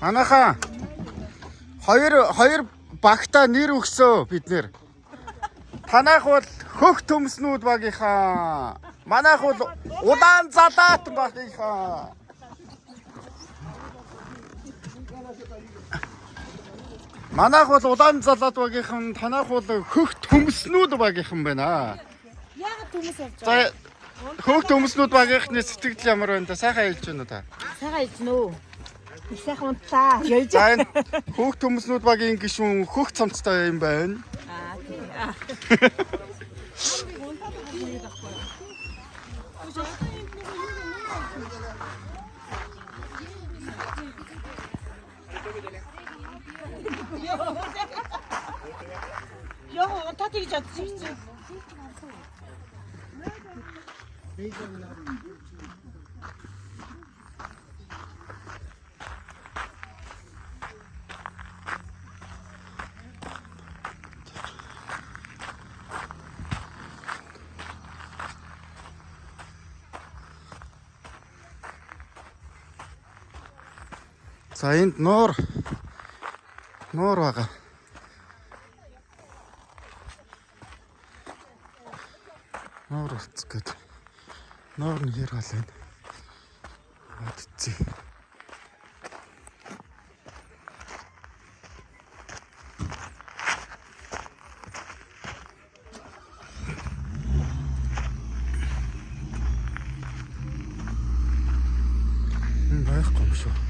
Манайхаа хоёр багтаа нэр өгсөө бид нэр. Танайх бол хөх төмснүүд багийнхаа. Манайх бол удаан залаат багийнхаа. Манайх бол удаан залаат багийнхан, танайх бол хөх төмснүүд багийнхан байна. Яагаад төмс явж байгаа? За хөх төмснүүд багийнхны сэтгэл ямар байна та? Сайхан хэлж байна уу та? Сайхан хэлж нөө. Их сайхан унтаа. Ялж. За энэ хөх төмснүүд багийн гишүүн хөх цамцтай юм байна. Тийм. Яа, та тэгж чадчих. За энд нуур байгаа. Нуур утас гээд. Нуур нь хэр гал байна. Адцээ. Байхгүй юм шүү.